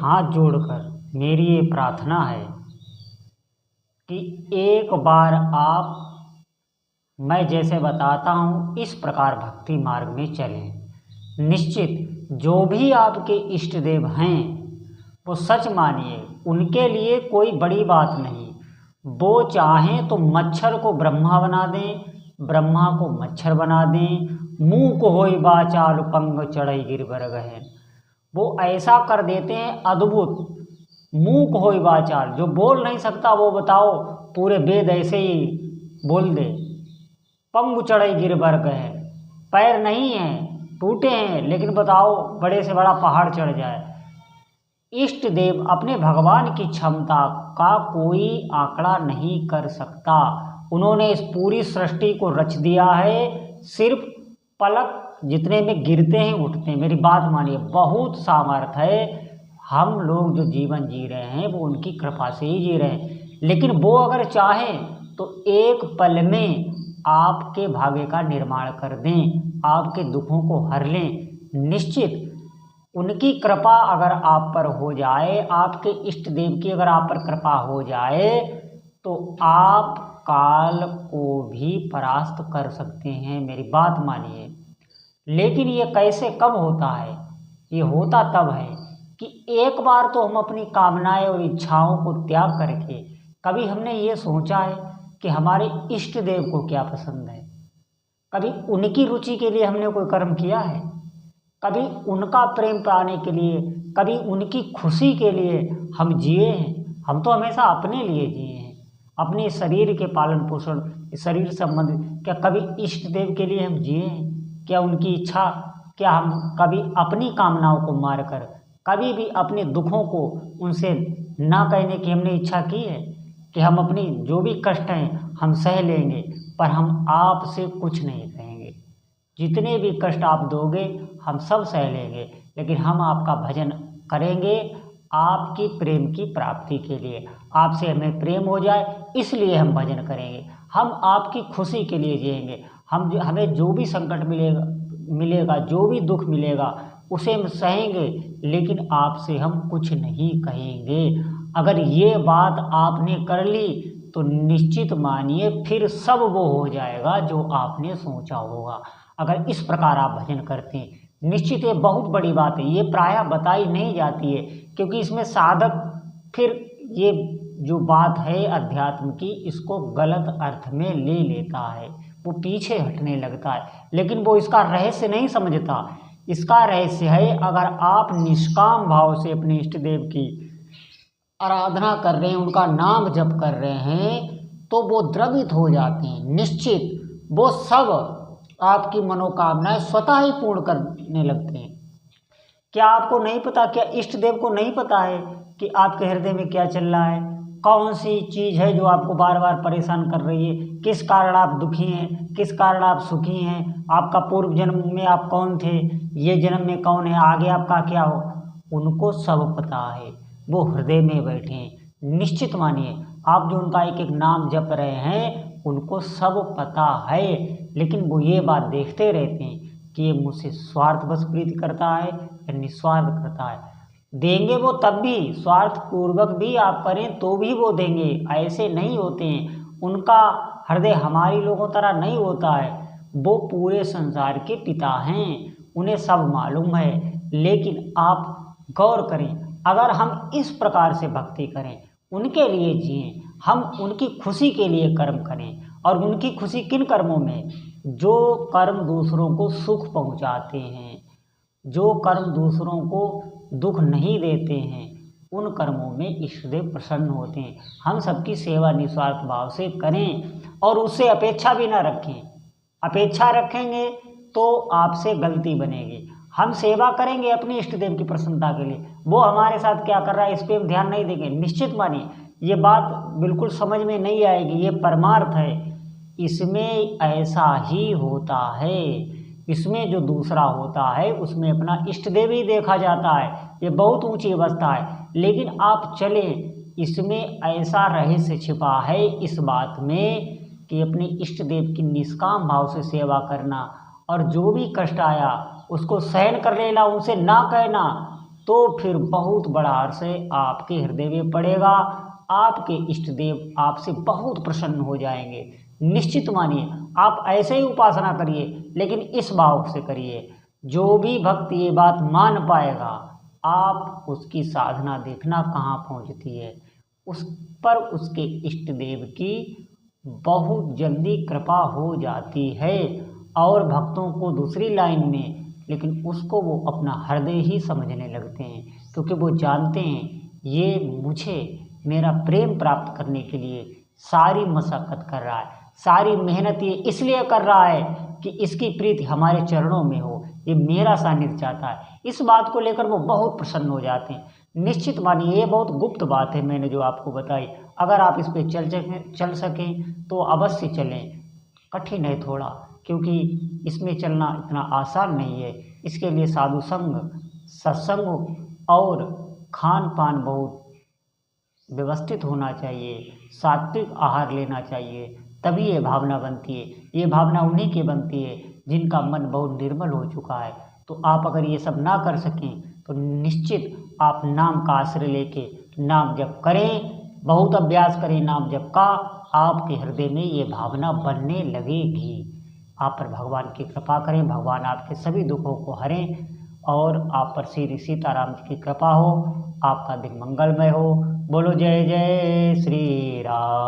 हाथ जोड़कर मेरी ये प्रार्थना है कि एक बार आप मैं जैसे बताता हूँ इस प्रकार भक्ति मार्ग में चलें। निश्चित जो भी आपके इष्ट देव हैं वो सच मानिए, उनके लिए कोई बड़ी बात नहीं। वो चाहें तो मच्छर को ब्रह्मा बना दें, ब्रह्मा को मच्छर बना दें। मुँह को होई बाचाल पंग चढ़ई गिरबर गहन, वो ऐसा कर देते हैं अद्भुत। मुँह को होई बाचाल, जो बोल नहीं सकता वो बताओ पूरे वेद ऐसे ही बोल दे। पंग चढ़ई गिरबर गहन, पैर नहीं हैं, टूटे हैं, लेकिन बताओ बड़े से बड़ा पहाड़ चढ़ जाए। इष्ट देव अपने भगवान की क्षमता का कोई आंकड़ा नहीं कर सकता। उन्होंने इस पूरी सृष्टि को रच दिया है, सिर्फ पलक जितने में गिरते हैं उठते हैं। मेरी बात मानिए, बहुत सामर्थ्य है। हम लोग जो जीवन जी रहे हैं वो उनकी कृपा से ही जी रहे हैं, लेकिन वो अगर चाहें तो एक पल में आपके भाग्य का निर्माण कर दें, आपके दुखों को हर लें। निश्चित उनकी कृपा अगर आप पर हो जाए, आपके इष्ट देव की अगर आप पर कृपा हो जाए तो आप काल को भी परास्त कर सकते हैं। मेरी बात मानिए। लेकिन ये कैसे कब होता है? ये होता तब है कि एक बार तो हम अपनी कामनाएं और इच्छाओं को त्याग करके कभी हमने ये सोचा है कि हमारे इष्ट देव को क्या पसंद है। कभी उनकी रुचि के लिए हमने कोई कर्म किया है? कभी उनका प्रेम पाने के लिए, कभी उनकी खुशी के लिए हम जिए हैं? हम तो हमेशा अपने लिए जिए हैं, अपने शरीर के पालन पोषण, शरीर संबंधित। क्या कभी इष्ट देव के लिए हम जिए हैं? क्या उनकी इच्छा, क्या हम कभी अपनी कामनाओं को मारकर कभी भी अपने दुखों को उनसे ना कहने की हमने इच्छा की है कि हम अपनी जो भी कष्ट हैं हम सह लेंगे, पर हम आपसे कुछ नहीं कहेंगे। जितने भी कष्ट आप दोगे हम सब सह लेंगे, लेकिन हम आपका भजन करेंगे आपकी प्रेम की प्राप्ति के लिए। आपसे हमें प्रेम हो जाए इसलिए हम भजन करेंगे। हम आपकी खुशी के लिए जिएंगे। हमें जो भी संकट मिलेगा, जो भी दुख मिलेगा उसे हम सहेंगे, लेकिन आपसे हम कुछ नहीं कहेंगे। अगर ये बात आपने कर ली तो निश्चित मानिए फिर सब वो हो जाएगा जो आपने सोचा होगा। अगर इस प्रकार आप भजन करते हैं, निश्चित ये बहुत बड़ी बात है। ये प्रायः बताई नहीं जाती है, क्योंकि इसमें साधक फिर ये जो बात है अध्यात्म की, इसको गलत अर्थ में ले लेता है, वो पीछे हटने लगता है, लेकिन वो इसका रहस्य नहीं समझता। इसका रहस्य है, अगर आप निष्काम भाव से अपने इष्ट देव की आराधना कर रहे हैं, उनका नाम जप कर रहे हैं, तो वो द्रवित हो जाते हैं। निश्चित वो सब आपकी मनोकामनाएं स्वतः ही पूर्ण करने लगते हैं। क्या आपको नहीं पता, क्या इष्ट देव को नहीं पता है कि आपके हृदय में क्या चल रहा है? कौन सी चीज़ है जो आपको बार बार परेशान कर रही है? किस कारण आप दुखी हैं, किस कारण आप सुखी हैं? आपका पूर्व जन्म में आप कौन थे, ये जन्म में कौन है, आगे आपका क्या हो? उनको सब पता है, वो हृदय में बैठे हैं। निश्चित मानिए, आप जो उनका एक एक नाम जप रहे हैं उनको सब पता है, लेकिन वो ये बात देखते रहते हैं कि ये मुझसे स्वार्थवश प्रीति करता है या निस्वार्थ करता है। देंगे वो तब भी, स्वार्थ पूर्वक भी आप करें तो भी वो देंगे, ऐसे नहीं होते हैं। उनका हृदय हमारी लोगों तरह नहीं होता है। वो पूरे संसार के पिता हैं, उन्हें सब मालूम है। लेकिन आप गौर करें, अगर हम इस प्रकार से भक्ति करें, उनके लिए जिएं, हम उनकी खुशी के लिए कर्म करें। और उनकी खुशी किन कर्मों में? जो कर्म दूसरों को सुख पहुंचाते हैं, जो कर्म दूसरों को दुख नहीं देते हैं, उन कर्मों में ईष्टदेव प्रसन्न होते हैं। हम सबकी सेवा निस्वार्थ भाव से करें और उससे अपेक्षा भी ना रखें। अपेक्षा रखेंगे तो आपसे गलती बनेगी। हम सेवा करेंगे अपने इष्ट देव की प्रसन्नता के लिए, वो हमारे साथ क्या कर रहा है इस पर हम ध्यान नहीं देंगे। निश्चित मानिए ये बात बिल्कुल समझ में नहीं आएगी, ये परमार्थ है। इसमें ऐसा ही होता है, इसमें जो दूसरा होता है उसमें अपना इष्ट देव ही देखा जाता है। ये बहुत ऊंची अवस्था है, लेकिन आप चलें, इसमें ऐसा रहस्य छिपा है इस बात में कि अपने इष्ट देव की निष्काम भाव से सेवा करना और जो भी कष्ट आया उसको सहन कर लेना, उनसे ना कहना, तो फिर बहुत बड़ा हर्ष आपके हृदय में पड़ेगा। आपके इष्ट देव आपसे बहुत प्रसन्न हो जाएंगे। निश्चित मानिए, आप ऐसे ही उपासना करिए, लेकिन इस भाव से करिए। जो भी भक्त ये बात मान पाएगा, आप उसकी साधना देखना कहाँ पहुँचती है। उस पर उसके इष्ट देव की बहुत जल्दी कृपा हो जाती है। और भक्तों को दूसरी लाइन में, लेकिन उसको वो अपना हृदय ही समझने लगते हैं, क्योंकि वो जानते हैं ये मुझे मेरा प्रेम प्राप्त करने के लिए सारी मशक्क़त कर रहा है, सारी मेहनत ये इसलिए कर रहा है कि इसकी प्रीति हमारे चरणों में हो, ये मेरा सानिध्य चाहता है। इस बात को लेकर वो बहुत प्रसन्न हो जाते हैं। निश्चित मानिए, ये बहुत गुप्त बात है मैंने जो आपको बताई। अगर आप इस पर चल सकें तो अवश्य चलें। कठिन है थोड़ा, क्योंकि इसमें चलना इतना आसान नहीं है। इसके लिए साधु संग, सत्संग और खान पान बहुत व्यवस्थित होना चाहिए, सात्विक आहार लेना चाहिए, तभी ये भावना बनती है। ये भावना उन्हीं की बनती है जिनका मन बहुत निर्मल हो चुका है। तो आप अगर ये सब ना कर सकें तो निश्चित आप नाम का आश्रय लेके नाम जप करें, बहुत अभ्यास करें नाम जप का। आपके हृदय में ये भावना बनने लगेगी। आप पर भगवान की कृपा करें, भगवान आपके सभी दुखों को हरें और आप पर श्री सीताराम जी की कृपा हो। आपका दिन मंगलमय हो। बोलो जय जय श्री राम।